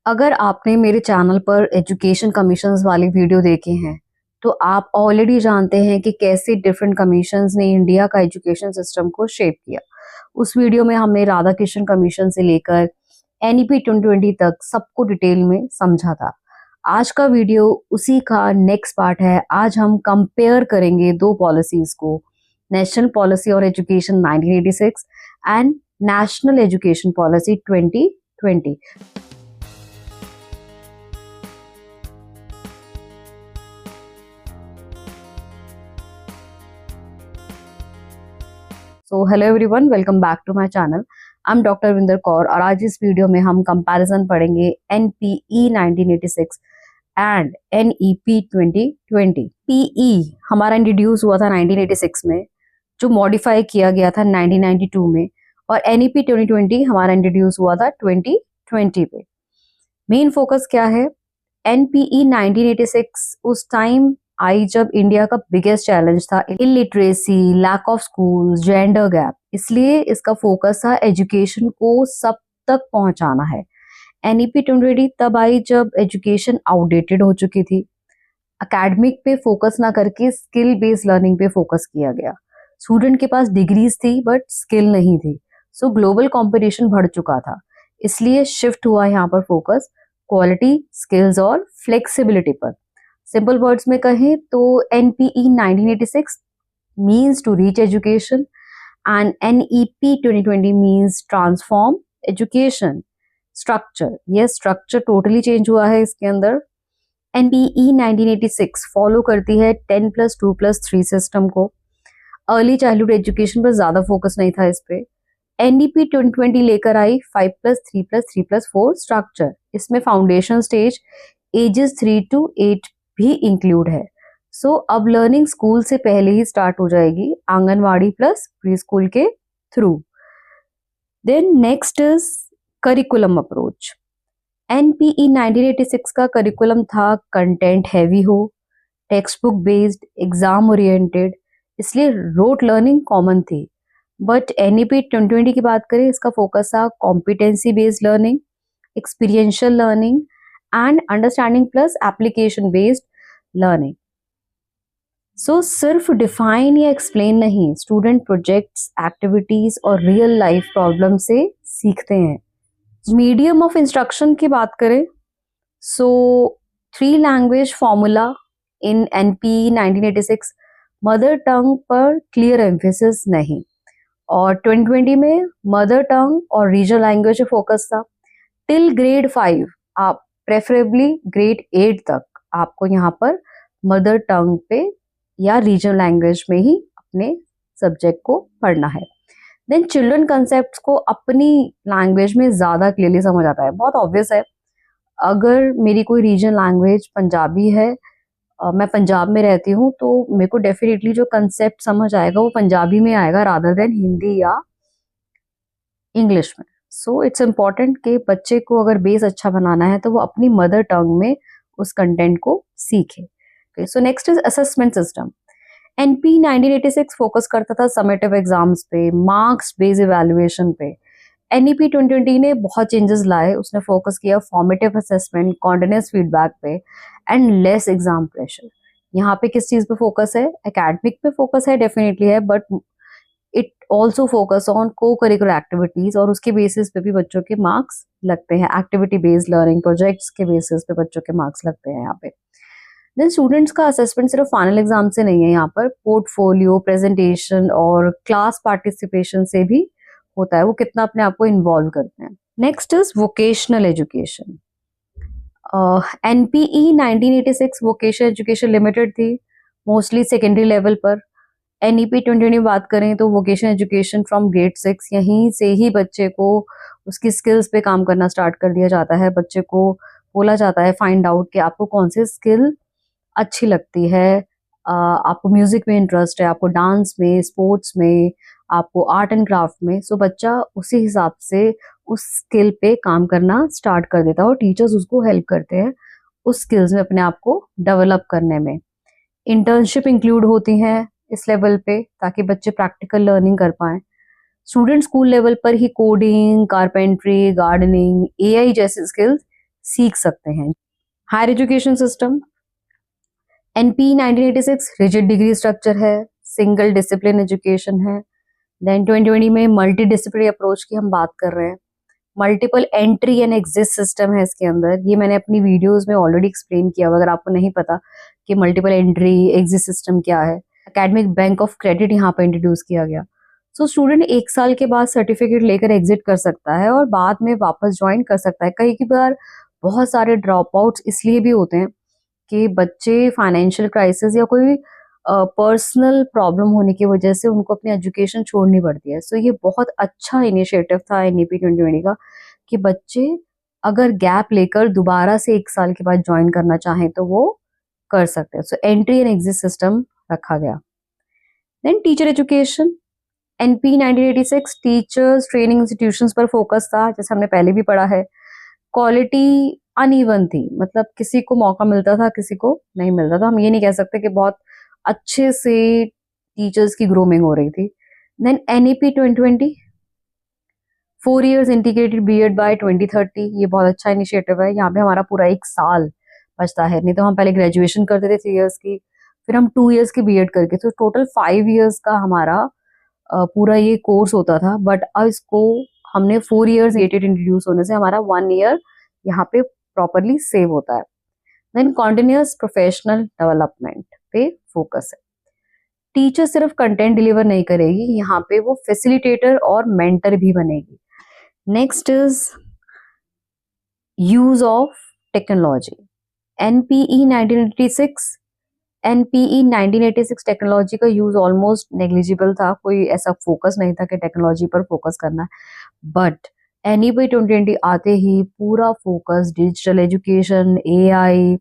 अगर आपने मेरे चैनल पर एजुकेशन कमीशंस वाली वीडियो देखे हैं तो आप ऑलरेडी जानते हैं कि कैसे डिफरेंट कमीशंस ने इंडिया का एजुकेशन सिस्टम को शेप किया। उस वीडियो में हमने राधा कृष्ण कमीशन से लेकर एनईपी 2020 तक सबको डिटेल में समझा था। आज का वीडियो उसी का नेक्स्ट पार्ट है। आज हम कंपेयर करेंगे दो पॉलिसीज को, नेशनल पॉलिसी और education 1986 and national education policy 2020। So hello everyone, welcome back to my channel. I am doctor Vinder Kaur और आज इस वीडियो में हम कंपैरिजन पढ़ेंगे एनपीई 1986 एंड एनईपी 2020। पीई हमारा इंट्रोड्यूस हुआ था 1986 में, जो मॉडिफाई किया गया था 1992 में, और एनईपी 2020 हमारा इंट्रोड्यूस हुआ था 2020 पे। मेन फोकस क्या है? एनपीई 1986 उस टाइम आई जब इंडिया का बिगेस्ट चैलेंज था illiteracy, lack of school, gender gap, इसलिए इसका फोकस था एजुकेशन को सब तक पहुंचाना है। एनईपी 2020 तब आई जब एजुकेशन आउटडेटेड हो चुकी थी, एकेडमिक पे फोकस ना करके स्किल बेस्ड लर्निंग पे फोकस किया गया। स्टूडेंट के पास डिग्रीज थी बट स्किल नहीं थी, सो ग्लोबल कंपटीशन बढ़ चुका था, इसलिए शिफ्ट हुआ यहाँ पर फोकस क्वालिटी, स्किल्स और फ्लेक्सिबिलिटी पर। सिंपल वर्ड्स में कहें तो NPE 1986 means to reach education and NEP 2020 means transform education. Structure, ये स्ट्रक्चर टोटली चेंज हुआ है इसके अंदर। एनपीई 1986 फॉलो करती है 10+2+3 सिस्टम को। अर्ली चाइल्डहुड एजुकेशन पर ज्यादा फोकस नहीं था इस पे। एनईपी 2020 लेकर आई 5+3+3+4 स्ट्रक्चर। इसमें फाउंडेशन स्टेज एजेस 3 to 8 भी इंक्लूड है। सो अब लर्निंग स्कूल से पहले ही स्टार्ट हो जाएगी, आंगनवाड़ी प्लस प्री स्कूल के through. Then next is curriculum approach. NPE 1986 का करिकुलम था कंटेंट हैवी हो, textbook based, exam oriented, इसलिए रोट लर्निंग कॉमन थी। बट एनईपी 2020 की बात करें, इसका फोकस था competency based learning, experiential learning and understanding plus application based learning. So सिर्फ डिफाइन या एक्सप्लेन नहीं, स्टूडेंट प्रोजेक्ट्स, एक्टिविटीज और रियल लाइफ प्रॉब्लम से सीखते हैं। मीडियम ऑफ इंस्ट्रक्शन की बात करें, सो 3 language formula in NPE 1986, mother tongue पर क्लियर एम्फेसिस नहीं, और 2020 में मदर टंग और रीजनल लैंग्वेज पे फोकस था। टिल ग्रेड 5, आप प्रेफरेबली ग्रेड 8 तक आपको यहाँ पर मदर टंग पे या रीजनल लैंग्वेज में ही अपने सब्जेक्ट को पढ़ना है। देन चिल्ड्रन कंसेप्ट को अपनी लैंग्वेज में ज्यादा क्लियरली समझ आता है। बहुत ऑब्वियस है, अगर मेरी कोई रीजनल लैंग्वेज पंजाबी है, मैं पंजाब में रहती हूँ, तो मेरे को डेफिनेटली जो कंसेप्ट समझ आएगा वो पंजाबी में आएगा रादर देन हिंदी या इंग्लिश में। सो इट्स इम्पॉर्टेंट कि बच्चे को अगर बेस अच्छा बनाना है तो वो अपनी मदर टंग में उस कंटेंट को सीखे। So next is assessment system. NP 1986 focus करता था समेटिव एग्जाम्स पे, मार्क्स बेस्ड इवैल्यूएशन पे। एनईपी 2020 ने बहुत चेंजेस लाए, उसने फोकस किया फॉर्मेटिव असेसमेंट, कॉन्टिन्यूअस फीडबैक पे एंड लेस एग्जाम प्रेशर। यहाँ पे किस चीज पे फोकस है? एकेडमिक पे फोकस है, डेफिनेटली है, but it also focus on को करिकुलर एक्टिविटीज, और उसके बेसिस पे भी बच्चों के मार्क्स लगते हैं। एक्टिविटी बेस्ड लर्निंग प्रोजेक्ट्स के बेसिस पे बच्चों के मार्क्स लगते हैं यहाँ पे। देन स्टूडेंट्स का असेसमेंट सिर्फ फाइनल एग्जाम से नहीं है, यहाँ पर पोर्टफोलियो, प्रेजेंटेशन और क्लास पार्टिसिपेशन से भी होता है, वो कितना अपने आप को इन्वॉल्व करते हैं। Next is vocational education. NPE 1986 vocational education limited थी, मोस्टली सेकेंडरी लेवल पर। एनईपी 2020 बात करें तो वोकेशनल एजुकेशन फ्रॉम ग्रेड 6, यहीं से ही बच्चे को उसकी स्किल्स पे काम करना स्टार्ट कर दिया जाता है। बच्चे को बोला जाता है फाइंड आउट कि आपको कौन सी स्किल अच्छी लगती है, आपको म्यूजिक में इंटरेस्ट है, आपको डांस में, स्पोर्ट्स में, आपको आर्ट एंड क्राफ्ट में। सो बच्चा उसी हिसाब से उस स्किल पे काम करना स्टार्ट कर देता है और टीचर्स उसको हेल्प करते हैं उस स्किल्स में अपने आप को डेवलप करने में। इंटर्नशिप इंक्लूड होती हैं इस लेवल पे ताकि बच्चे प्रैक्टिकल लर्निंग कर पाएं। स्टूडेंट स्कूल लेवल पर ही कोडिंग, कारपेंट्री, गार्डनिंग, एआई जैसे स्किल्स सीख सकते हैं। Higher education system, NP 1986 rigid degree structure है, सिंगल डिसिप्लिन एजुकेशन है। देन 2020 में मल्टी डिसिप्लिनरी अप्रोच की हम बात कर रहे हैं। Multiple entry and exit system है इसके अंदर, ये मैंने अपनी वीडियोस में ऑलरेडी एक्सप्लेन किया हुआ, अगर आपको नहीं पता कि मल्टीपल एंट्री एग्जिट सिस्टम क्या है। एकेडमिक बैंक ऑफ क्रेडिट यहाँ पे इंट्रोड्यूस किया गया। सो स्टूडेंट 1 साल के बाद सर्टिफिकेट लेकर एग्जिट कर सकता है और बाद में वापस ज्वाइन कर सकता है। कई बार बहुत सारे ड्रॉप आउट्स इसलिए भी होते हैं कि बच्चे फाइनेंशियल क्राइसिस या कोई पर्सनल प्रॉब्लम होने की वजह से उनको अपनी एजुकेशन छोड़नी पड़ती है। सो ये बहुत अच्छा इनिशिएटिव था एनईपी 2020 का कि बच्चे अगर गैप लेकर दोबारा से 1 साल के बाद ज्वाइन करना चाहें तो वो कर सकते हैं। So entry and exit system रखा गया। Then teacher education, NP 1986 teachers training institutions पर फोकस था, जैसे हमने पहले भी पढ़ा है। क्वालिटी अनइवन थी, मतलब किसी को मौका मिलता था किसी को नहीं मिलता था। हम ये नहीं कह सकते कि बहुत अच्छे से टीचर्स की ग्रूमिंग हो रही थी। Then NEP 2020 4 years integrated B Ed by 2030, ये बहुत अच्छा इनिशिएटिव है। यहाँ पे हमारा पूरा 1 साल बचता है, नहीं तो हम पहले ग्रेजुएशन करते थे 3 years की, फिर हम 2 years की बीएड करके, तो टोटल 5 years का हमारा पूरा ये कोर्स होता था। बट अब इसको हमने 4 years डेटेड इंट्रोड्यूस होने से हमारा 1 year यहाँ पे प्रॉपरली सेव होता है। देन कॉन्टिन्यूअस प्रोफेशनल डेवलपमेंट पे फोकस है। टीचर सिर्फ कंटेंट डिलीवर नहीं करेगी, यहाँ पे वो फैसिलिटेटर और मेंटर भी बनेगी। Next is use of technology. NPE 1986 technology का यूज ऑलमोस्ट नेग्लिजिबल था, कोई ऐसा फोकस नहीं था कि टेक्नोलॉजी पर फोकस करना है। बट एनईपी 2020 आते ही पूरा focus digital education, AI,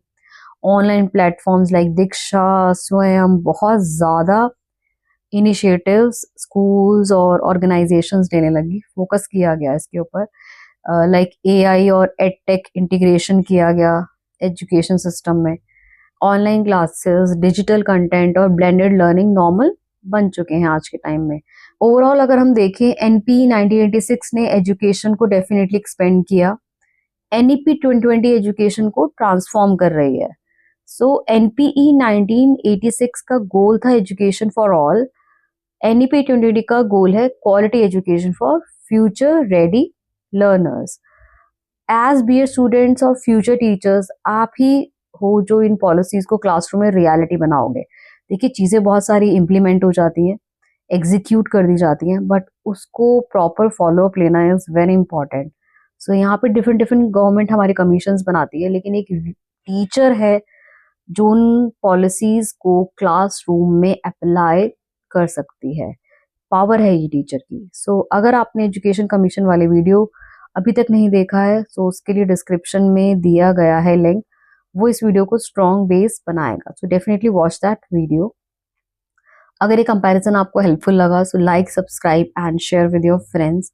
online platforms like Diksha, Swayam, बहुत ज़्यादा इनिशिएटिव्स स्कूल्स और ऑर्गेनाइजेशंस लेने लगी। फोकस किया गया इसके ऊपर, लाइक एआई और एडटेक इंटीग्रेशन किया गया एजुकेशन सिस्टम में। ऑनलाइन क्लासेस, डिजिटल कंटेंट और ब्लेंडेड लर्निंग नॉर्मल बन चुके हैं आज के टाइम में। ओवरऑल अगर हम देखें, एनपी 1986 ने एजुकेशन को डेफिनेटली एक्सपेंड किया। एनईपी 2020 एजुकेशन को ट्रांसफॉर्म कर रही है। सो एनपीई 1986 का गोल था एजुकेशन फॉर ऑल, एनईपी 2020 का गोल है quality education for future ready learners. As B Ed students और फ्यूचर टीचर्स, आप ही हो जो इन पॉलिसीज को क्लासरूम में रियलिटी बनाओगे। देखिए, चीजें बहुत सारी इम्प्लीमेंट हो जाती हैं, एग्जीक्यूट कर दी जाती हैं, बट उसको प्रॉपर फॉलोअप लेना इज वेरी इंपॉर्टेंट। सो यहाँ पे डिफरेंट डिफरेंट गवर्नमेंट हमारी कमीशंस बनाती है, लेकिन एक टीचर है जो उन पॉलिसीज को क्लासरूम में अप्लाई कर सकती है। पावर है ये टीचर की। सो अगर आपने एजुकेशन कमीशन वाले वीडियो अभी तक नहीं देखा है, सो उसके लिए डिस्क्रिप्शन में दिया गया है लिंक, वो इस वीडियो को स्ट्रॉन्ग बेस बनाएगा। So definitely watch that video. अगर ये कंपैरिजन आपको हेल्पफुल लगा, so like, subscribe and share with your friends.